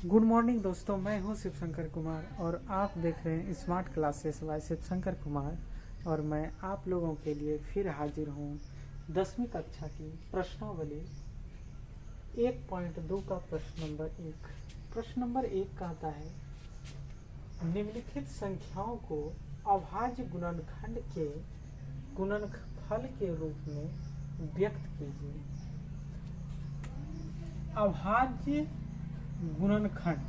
Good morning दोस्तों, मैं हूं शिव शंकर कुमार और आप देख रहे हैं smart classes by Shiv Shankar Kumar. और मैं आप लोगों के लिए फिर हाजिर हूं 10वीं कक्षा की प्रश्नावली 1.2 का प्रश्न नंबर 1। प्रश्न नंबर 1 कहता है, निम्नलिखित संख्याओं को अभाज्य गुणनखंड के गुणनफल के रूप में व्यक्त कीजिए। अभाज्य गुणनखंड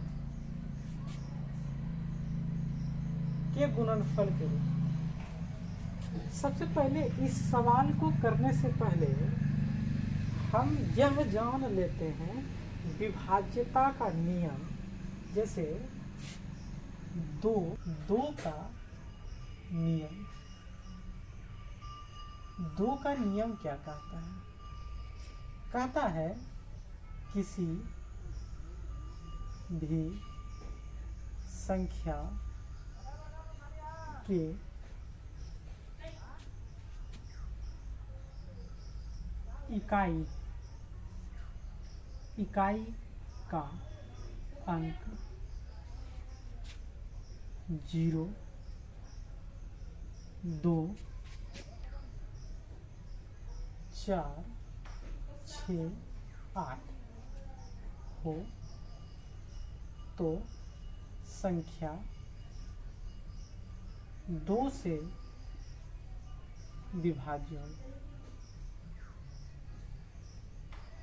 के गुणनफल के रूप। सबसे पहले इस सवाल को करने से पहले हम यह जान लेते हैं विभाज्यता का नियम। जैसे दो का नियम, दो का नियम क्या कहता है? कहता है किसी भी संख्या के इकाई का अंक 0, 2, 4, 6, 8 हो तो संख्या 2 से विभाज्य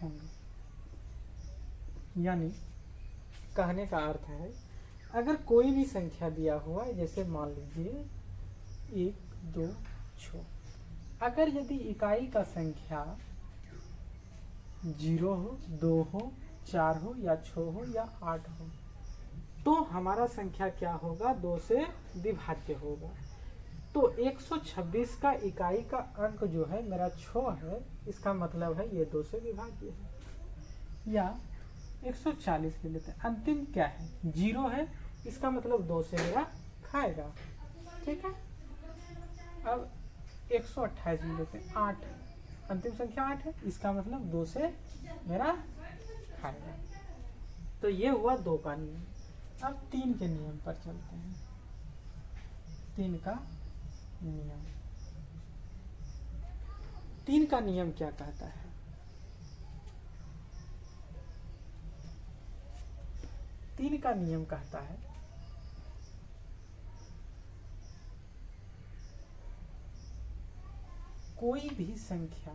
होंगे। यानी कहने का अर्थ है, अगर कोई भी संख्या दिया हुआ है, जैसे मान लीजिए 1, 2, 6, अगर यदि इकाई का संख्या 0 हो, 2 हो, 4 हो या 6 हो या 8 हो, तो हमारा संख्या क्या होगा? 2 से विभाज्य होगा। तो 126 का इकाई का अंक जो है मेरा 6 है, इसका मतलब है ये 2 से विभाज्य है। या 140 ले लेते हैं, अंतिम क्या है? 0 है, इसका मतलब 2 से मेरा खाएगा। ठीक है। अब 128 ले लेते हैं, 8, अंतिम संख्या 8 है, इसका मतलब 2 से मेरा खाएगा। तो ये हुआ 2 का नियम। अब 3 के नियम पर चलते हैं। 3 का नियम, 3 का नियम क्या कहता है? तीन का नियम कहता है कोई भी संख्या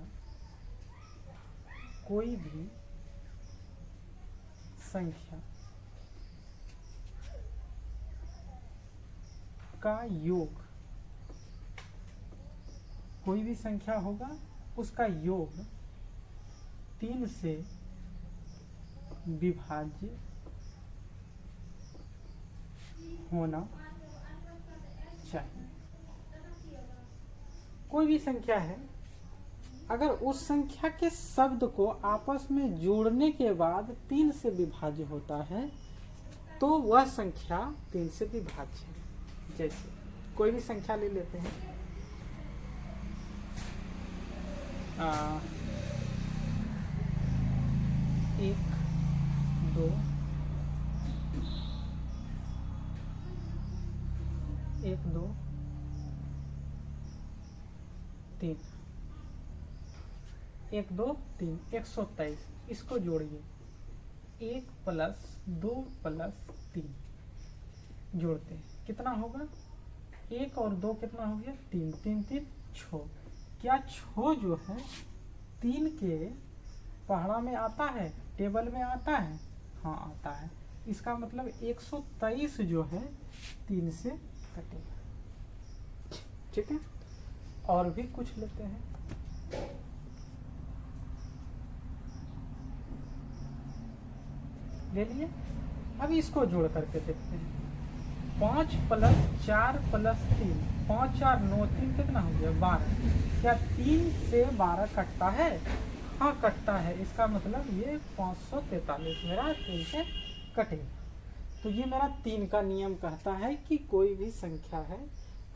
का योग, कोई भी संख्या होगा उसका योग 3 से विभाज्य होना चाहिए। कोई भी संख्या है, अगर उस संख्या के शब्द को आपस में जोड़ने के बाद 3 से विभाज्य होता है तो वह संख्या 3 से विभाज्य है। जैसे कोई भी संख्या ले लेते हैं, 1, 2, 1, 2, 3, 1, 2, 3, 123। इसको जोड़िए, 1 + 2 + 3 जोड़ते हैं, कितना होगा? 1 और 2 कितना हो गया? 3, 3, 3, 6। क्या 6 जो है 3 के पहाड़ा में आता है, टेबल में आता है? हाँ आता है। इसका मतलब 123 जो है 3 से कटेगा। ठीक है। और भी कुछ लेते हैं, ले लिए। अब इसको जोड़ करके देखते हैं, 5 + 4 + 3, 5, 4, 9, 3 कितना हो गया? 12। क्या 3 से 12 कटता है? हाँ कटता है। इसका मतलब ये 543 मेरा 3 से कटेगा। तो ये मेरा 3 का नियम कहता है कि कोई भी संख्या है,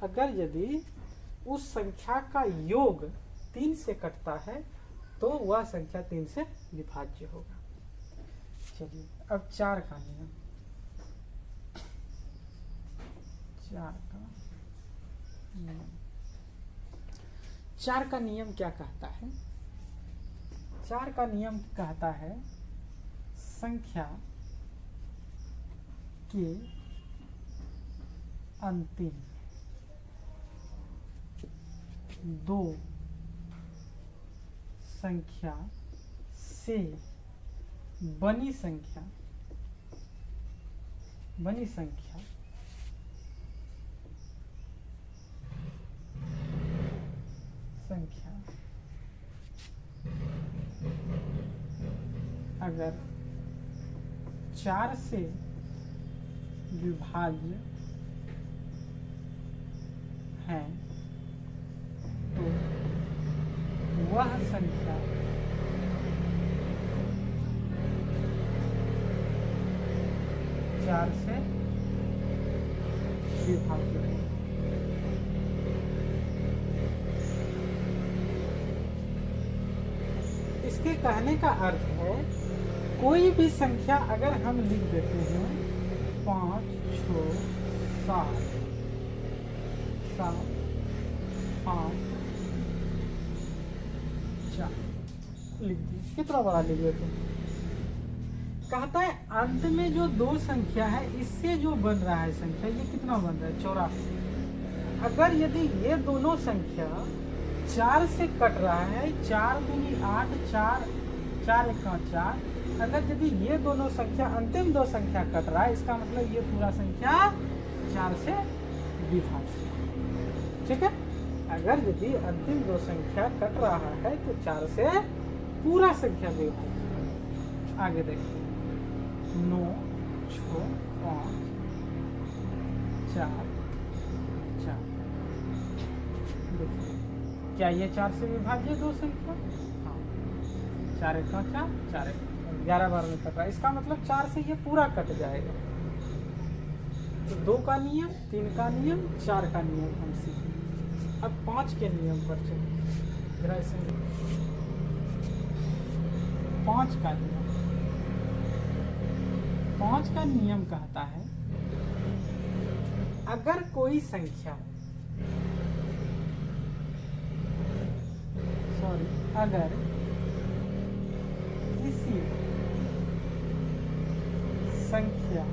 अगर यदि उस संख्या का योग 3 से कटता है तो वह संख्या 3 से विभाज्य होगा। चलिए अब 4 का नियम। 4 का नियम। 4 का नियम क्या कहता है? 4 का नियम कहता है संख्या के अंतिम 2 संख्या से बनी संख्या अगर 4 से विभाज्य है तो वह संख्या चार से विभाज्य है। इसके कहने का अर्थ है कोई भी संख्या अगर हम लिख देते हैं 5, 6, 7, 5, 4 लिख दिए। कितना बड़ा लिख देते हैं? कहता है अंत में जो 2 संख्या है इससे जो बन रहा है संख्या, ये कितना बन रहा है? 84। अगर यदि ये दोनों संख्या 4 से कट रहा है, 4 दूनी 8, 4 एक 4, अगर यदि ये दोनों संख्या अंतिम 2 संख्या कट रहा है, इसका मतलब ये पूरा संख्या 4 से विभाज्य। ठीक है, अगर यदि अंतिम 2 संख्या कट रहा है तो 4 से पूरा संख्या विभाज्य। आगे देखिए 9, 6, 5, 4, 4। देखिए क्या ये 4 से विभाज्य 2 संख्या? हाँ, 4 एक 4, 4 एक 11 बार में कट रहा है, इसका मतलब 4 से ये पूरा कट जाएगा। तो 2 का नियम, 3 का नियम, 4 का नियम हम सीखें। अब 5 के नियम पर चलें। 5 का नियम, 5 का नियम कहता है अगर कोई संख्या अगर किसी संख्या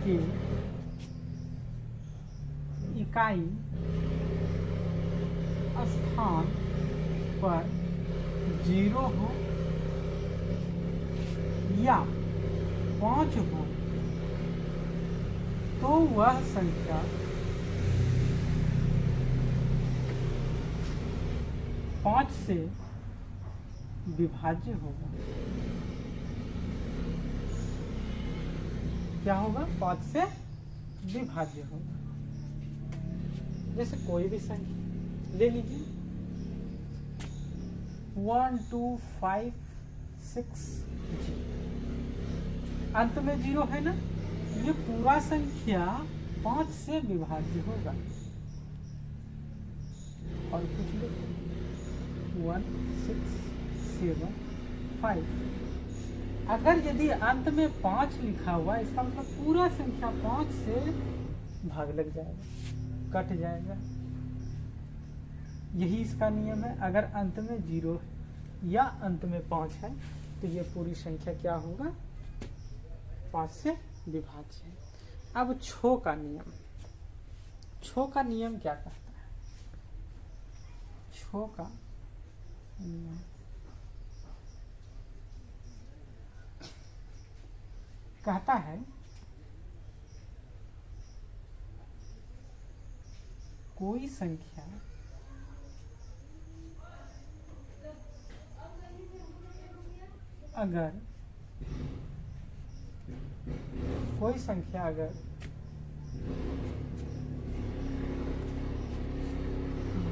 की इकाई स्थान पर 0 हो या 5 हो तो वह संख्या 5 से विभाज्य होगा। क्या होगा? 5 से विभाज्य होगा। जैसे कोई भी संख्या ले लीजिए 1, 2, 5, 6, अंत में 0 है ना, ये पूरा संख्या 5 से विभाज्य होगा। और कुछ लोग 1, 6, 7, 5। अगर यदि अंत में 5 लिखा हुआ है, इसका मतलब पूरा संख्या 5 से भाग लग जाएगा, कट जाएगा। यही इसका नियम है। अगर अंत में 0 या अंत में 5 है तो ये पूरी संख्या क्या होगा? 5 से विभाज्य है। अब 6 का नियम, 6 का नियम क्या कहता है? 6 का नियम कहता है कोई संख्या अगर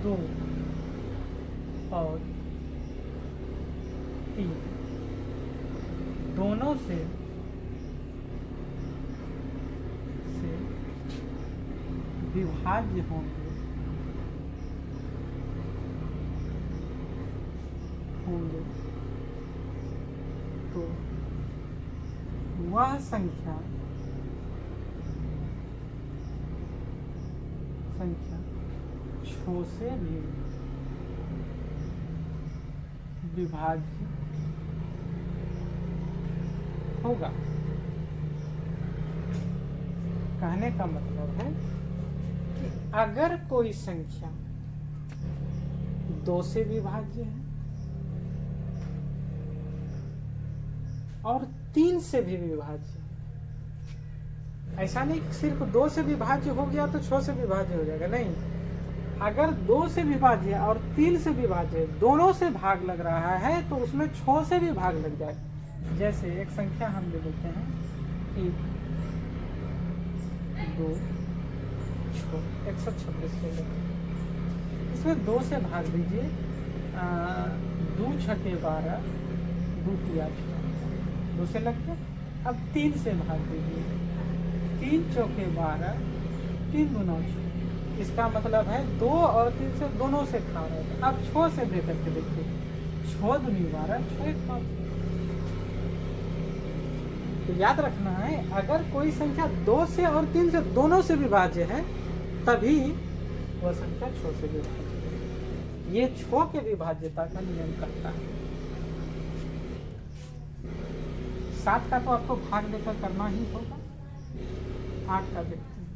2 और 3 दोनों से विभाज्य होंगे तो वह संख्या संख्या 6 से भी विभाज्य होगा। कहने का मतलब है कि अगर कोई संख्या 2 से विभाज्य है और 3 से भी विभाज्य है, ऐसा नहीं कि सिर्फ 2 से विभाज्य हो गया तो 6 से विभाज्य हो जाएगा, नहीं। अगर 2 से विभाज्य और 3 से विभाज्य दोनों से भाग लग रहा है तो उसमें 6 से भी भाग लग जाएगा। जैसे एक संख्या हम ले लेते हैं 1 2 6 126 ले लेते हैं। इसमें 2 से भाग दीजिए, 2 छठे 12 2 तिया 2 से लग गया। अब 3 से भाग दीजिए, 3 चौके 12 3 गुना 6। इसका मतलब है 2 और 3 से दोनों से खा रहे थे। अब 6 से दे करके देखिए, 6 दूनी 12 6 1 5। तो याद रखना है, अगर कोई संख्या 2 से और 3 से दोनों से विभाज्य है तभी वह संख्या 6 से विभाज्य है। ये 6 के विभाज्यता का नियम करता है। 7 का तो आपको भाग लेकर करना ही होगा। 8 का देखते हैं,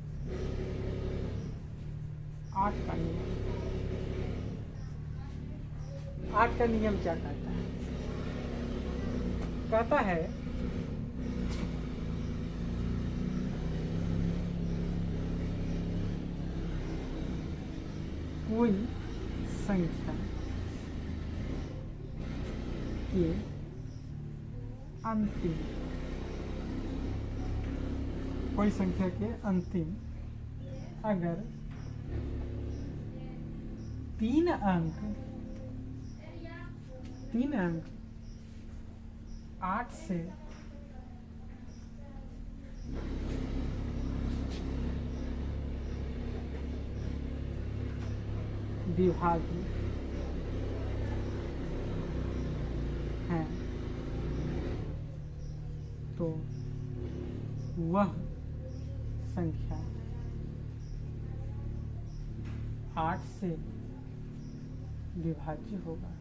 8 का नियम। 8 का नियम क्या कहता है? कहता है कोई संख्या के अंतिम, कोई संख्या के अंतिम अगर 3 अंक 8 से विभाज्य है तो वह संख्या 8 से विभाज्य होगा।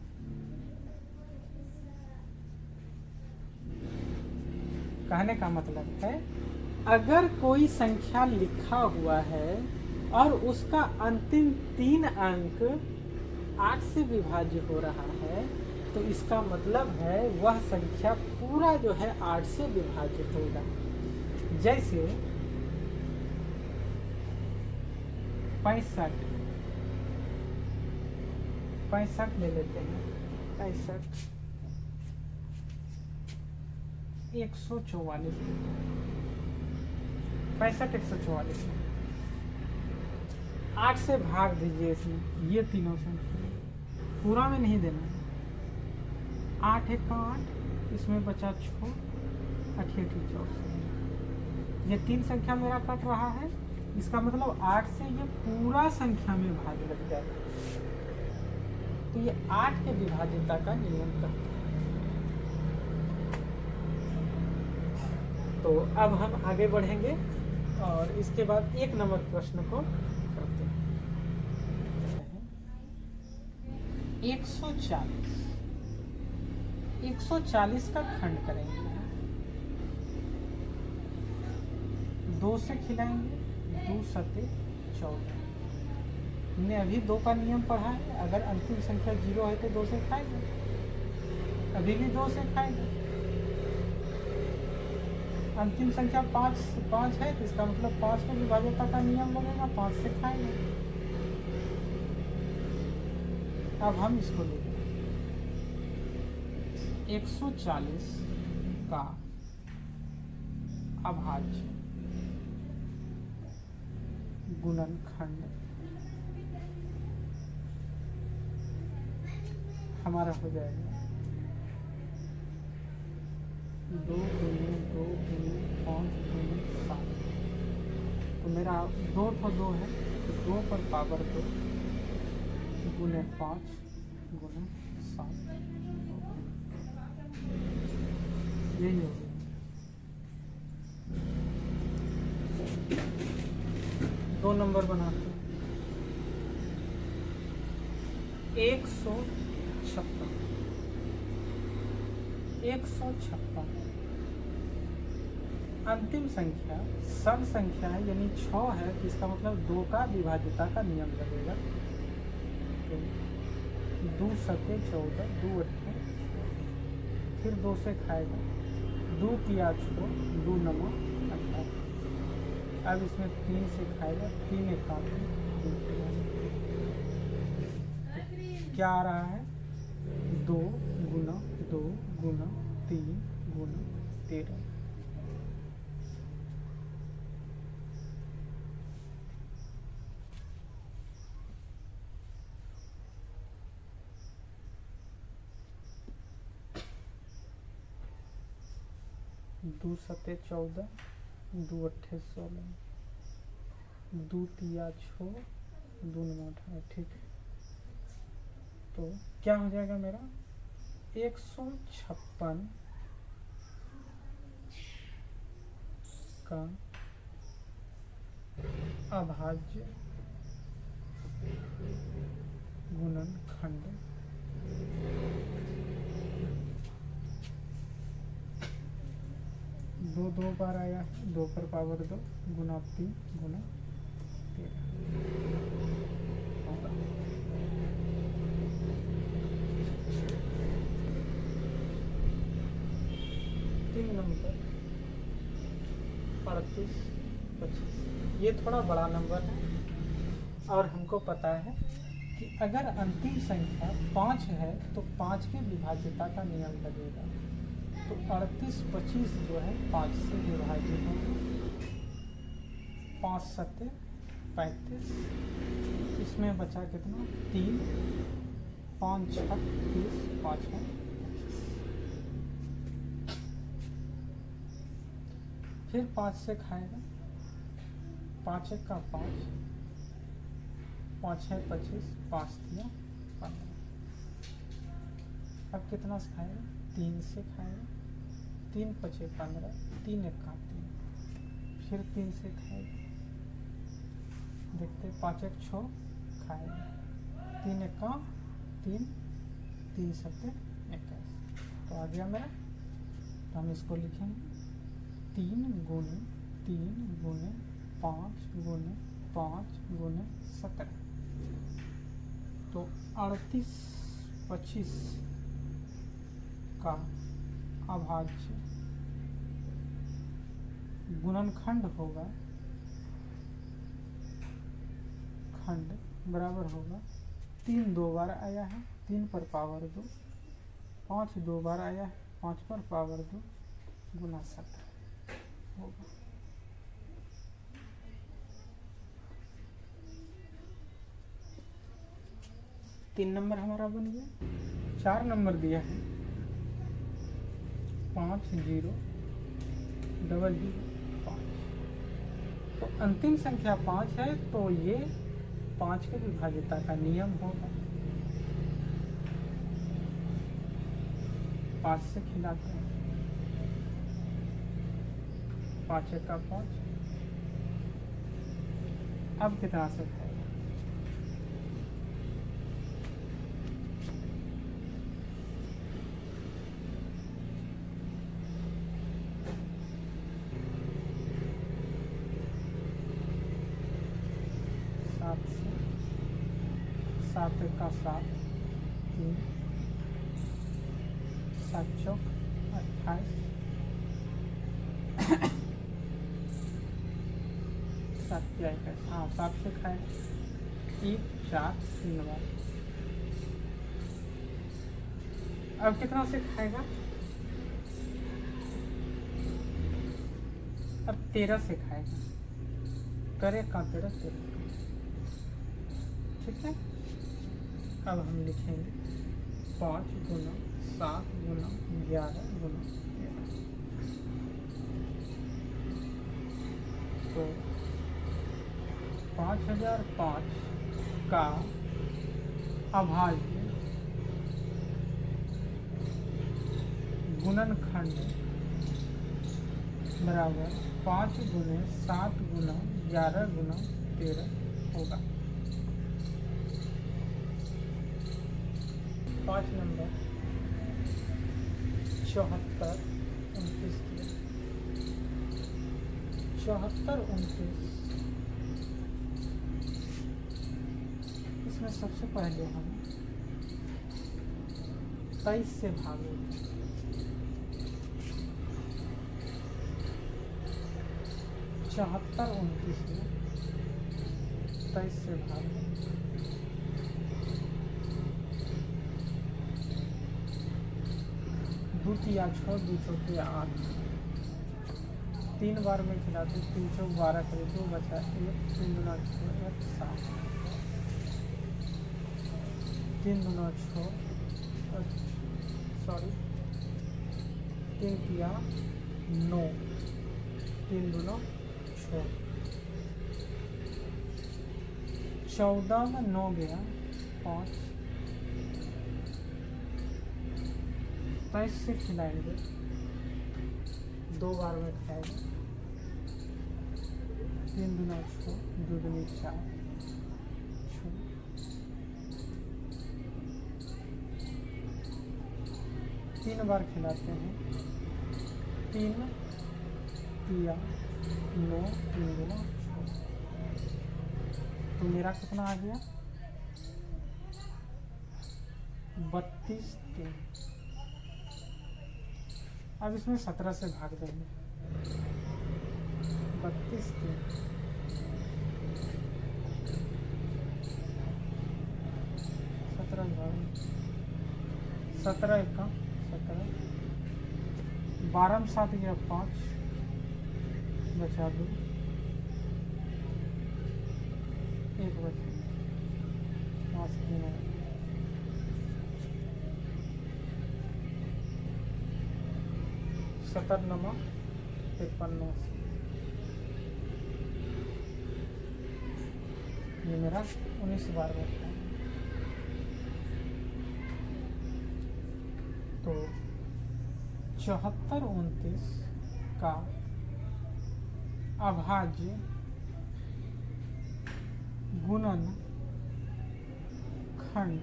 कहने का मतलब है, अगर कोई संख्या लिखा हुआ है और उसका अंतिम 3 अंक 8 से विभाज्य हो रहा है तो इसका मतलब है वह संख्या पूरा जो है 8 से विभाज्य होगा। जैसे 65 ले लेते हैं, 65 144 65 144 8 से भाग दीजिए इसमें, ये तीनों संख्या पूरा में नहीं देना है। 8 1 8, इसमें बचा 6 8 8 14। ये 3 संख्या मेरा कट रहा है, इसका मतलब 8 से ये पूरा संख्या में भाग लग जाएगा। तो ये 8 के विभाज्यता का नियम कहता है। तो अब हम आगे बढ़ेंगे और इसके बाद 1 नंबर प्रश्न को करते हैं। 140 का खंड करेंगे, 2 से खिलाएंगे, 2 सते 14। हमने अभी 2 का नियम पढ़ा है, अगर अंतिम संख्या 0 है तो 2 से खाएंगे, अभी भी 2 से खाएंगे। अंतिम संख्या 5 है तो इसका मतलब 5 के विभाज्यता का नियम लगेगा, 5 से खाएंगे। अब हम इसको लेंगे 140 का अभाज्य गुणनखंड हमारा हो जाएगा 2 गुने 2 गुने 5 गुने 7। तो मेरा 2 तो 2 है तो 2 पर पावर 2 गुने 5 गुने 7, यही हो गया। 2 नंबर बनाते हैं, 156 156 अंतिम संख्या सम संख्या है यानी 6 है, इसका मतलब 2 का विभाज्यता का नियम लगेगा। तो 2 सत्ते 14, 2 अट्ठे, फिर 2 से खाएगा, 2 पिया 6, 2 नमा 18। अब इसमें 3 से खाएगा, 3 एक काम, क्या आ रहा है 2 गुना 2 गुना 3 गुना 13। दो सत्ते 14, 2 अट्ठे 16, 2 तिया 6, 2 नमा 18। ठीक है, तो क्या हो जाएगा मेरा 156 का अभाज्य गुणनखंड दो बार आया है, 2 पर पावर 2 गुना 3 गुना 13 होगा। तीन नंबर 38 25, ये थोड़ा बड़ा नंबर है और हमको पता है कि अगर अंतिम संख्या 5 है तो 5 के विभाज्यता का नियम लगेगा। तो 38 25 जो है 5 से विभाजित होगा, 5 सत्ते 35, इसमें बचा कितना 3, 5 6 30, 5 है 25। फिर 5 से खाएगा, 5 एक का 5, 5 है 25, 5 दिया 15। अब कितना से खाएगा 3 से खाएगा, 3 पचे 15, 3 एक का 3, फिर 3 से खाएगा, देखते 5 एक 6 खाएगा, 3 एक का 3, 3 सत्ते 21। तो आ गया मेरा, तो हम इसको लिखेंगे 3 गुने 3 गुने 5 गुने 5 गुने 17। तो 38 25 का अभाज्य गुणनखंड होगा, खंड बराबर होगा 3 2 बार आया है, 3 पर पावर 2, 5 2 बार आया है, 5 पर पावर 2 गुना 17 होगा। तीन नंबर हमारा बन गया। 4 नंबर दिया है 5 0 0 0 5। तो अंतिम संख्या 5 है तो ये 5 के विभाज्यता का नियम होगा। 5 से खिलाते हैं, 5 एक का 5। अब कितना से खाएगा 7 एक का 7, 3 7 चौक 28, 7 क्या 21। हाँ 7 से खाए 3 4 3 बार। अब कितना से खाएगा, अब 13 से खाएगा, करे का 13 ठीक है। अब हम लिखेंगे 5 गुना 7 गुना 11 गुना 13। तो 5005 का अभाज्य गुणनखंड बराबर 5 गुने 7 गुना 11 गुना 13 होगा। 5 नंबर 74 29 किया। 74 29 इसमें सबसे पहले हम 23 से भागेंगे। 74 29 में 23 से भागेंगे। दूतिया 6 2 चौके 8 3 बार में खिलाते 3 चौक 12 करे 2 बचा 1 3 दूना 6 1 7 3 दूना 6 सॉरी 3 किया 9 3 दूना 6 14 में 9 गया 5 23 से खिलाएंगे 2 बार में खाएंगे 3 दूना 6 2 दूनी 4 3 बार खिलाते हैं 3 किया 9 3 दूना 6 तो मेरा कितना आ गया 32 3। अब इसमें 17 से भाग देंगे 32 3 17 17 1 का 17 12 में 7 गया 5 बचा 2 1 बचा 5 3 70 नमक 53 ये मेरा 19 बार में था। तो 74 29 का अभाज्य गुणन खंड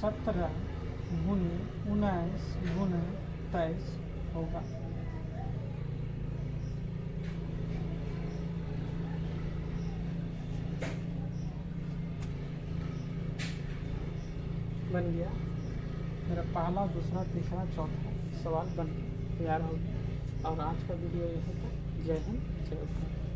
17 गुने 19 गुने 23 होगा। बन गया मेरा पहला दूसरा तीसरा चौथा सवाल बन तैयार हो गया। और आज का वीडियो यही था। जय हिंद जय भारत।